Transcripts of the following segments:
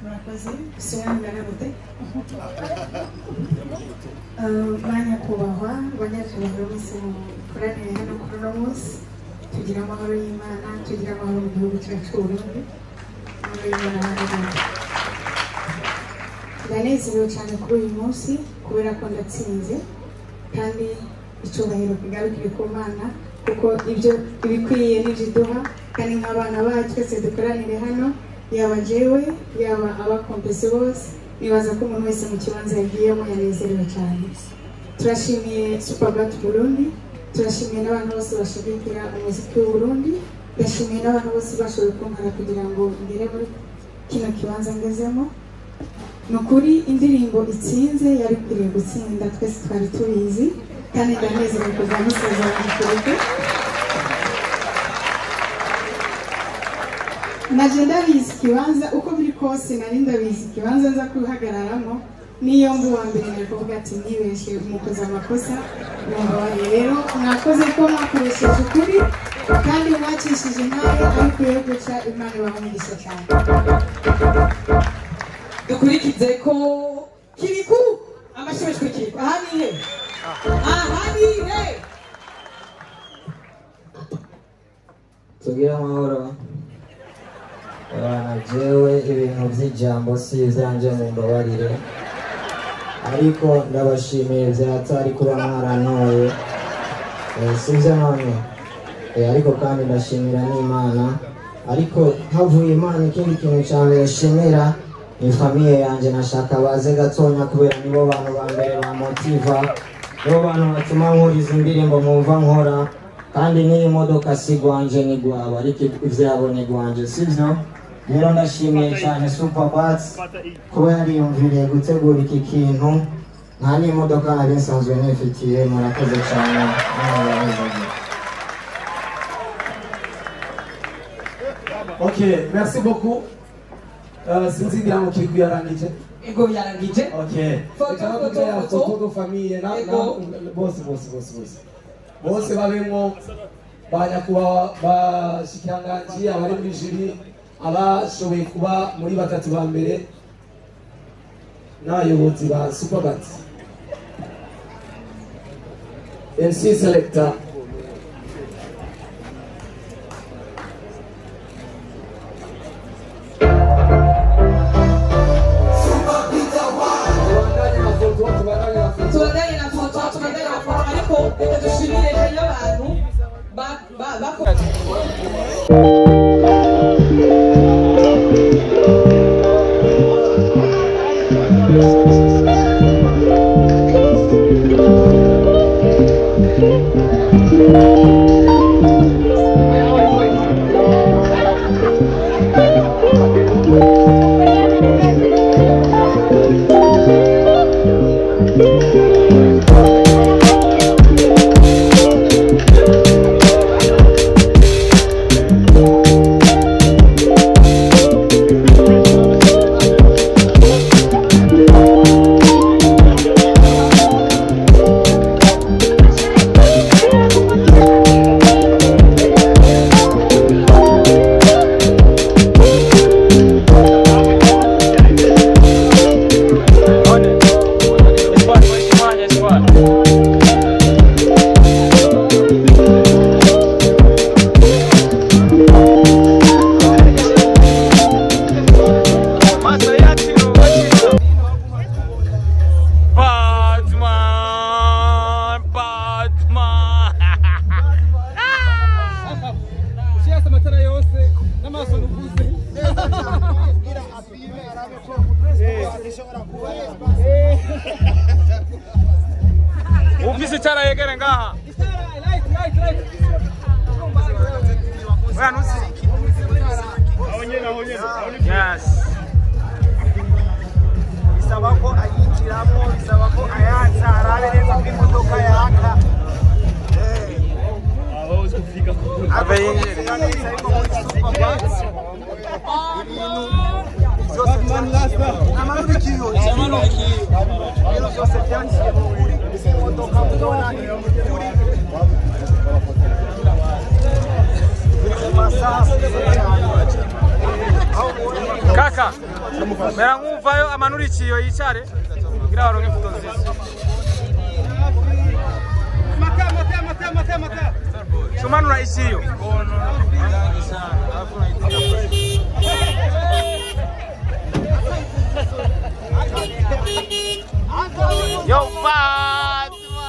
murakoze soyangana gute banya kubahwa banyacyubahiro bose mukoranire hano kuri uno munsi tugira amahoro y'Imana tugira amahoro mu gihugu cyacu Burundi amahoro y'Imana n'abandi ndanezerewe cyane kuri uyu munsi kubera ko ndatsinze kandi icyubahiro kigarukire ku Mana kuko ibyo ibikwiye n'ijiduha kandi nk'abana bacu twese dukoranire hano yaba jewe yaba abakompese bose nibaza ko umuntu wese mu kibanza yagiyemo yanezerewe cyane turashimiye Superbat Burundi turashimiye n'abantu bose bashigikira umuziki w'u Burundi ndashimiye n'abantu bose bashoboye kunkara kugira ngo ngere muri kino kibanza ngezemo nukuri indirimbo itsinze yari kwiriye gutsinda twese twari tubizi kandi ndanezerewe kuva musaza wanjye naje ndabizi ikibanza uko biri kose nari ndabizi ikibanza nza kuhagararamo niyo mbu wa mbere nakuvuga ati nibeshe umukoze amakosa mumbabaye rero mwakoze ko mwakoresheje ukuri kandi mwacishije nawe ariko yo guca Imana ibamugisha cyane dukurikize ko kiriku amashimishwe kiriku ahani he tugira amahoro jewe ibintu by'ijambo si ivyanje mu mbabarire ariko ndabashimiye vyatari kuba mwarantoye sivyo none ariko kandi ndashimira n'Imana ariko havuye Imana ikindi kintu cyane yashimira ni famiye yanje nashaka baze gatonya kubera nibo bantu ba mbere ba motiva nibo bantu batuma nkuriza indirimbo mwumva nkora kandi n'iyi modoka sigwanje ni gwabo ariko ivyabo ni gwanje sivyo rero ndashimiye cyane Superbat kuba yariyumviriye gutegura iki kintu nta n'imodoka nari nsanzwe nifitiye murakoze cyane Ok, merci beaucoup. Sinzi ngira ngo kiri kuyarangije. Ego yarangije. Ok. Foto de famille na bose. Bose babemo banyakuba bashikiranganji abari muri juri abashoboye kuba muri batatu ba mbere n'abayobozi ba Superbat. MC Selector Ufisi chara yegere ngaha. Yes. Bisaba ko ayinjiramo, bisaba ko ayanza arabe neza ko imodoka yaka. Abe yinjire. Massage Kaka, mera nkumvayo amanura ikiyo yicare kugira baronke ifoto nziza. Mata. Chumanura ikiyo. Yo, Fatma.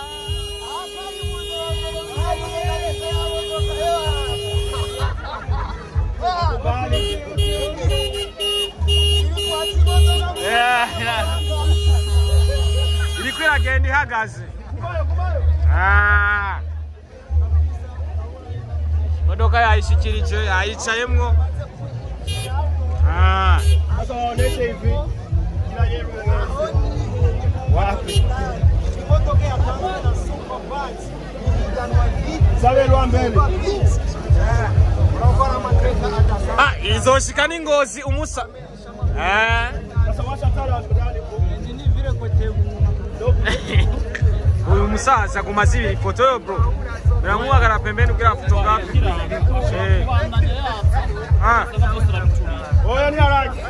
Iriko iragenda ihagaze. Modoka yayishikirije yayicayemwo. Izoshika n'ingozi umusa. Uyu musaza kumazi ibiri foto yo bro. Biramuhagara pembeni kugira photography. Oya ni haraki.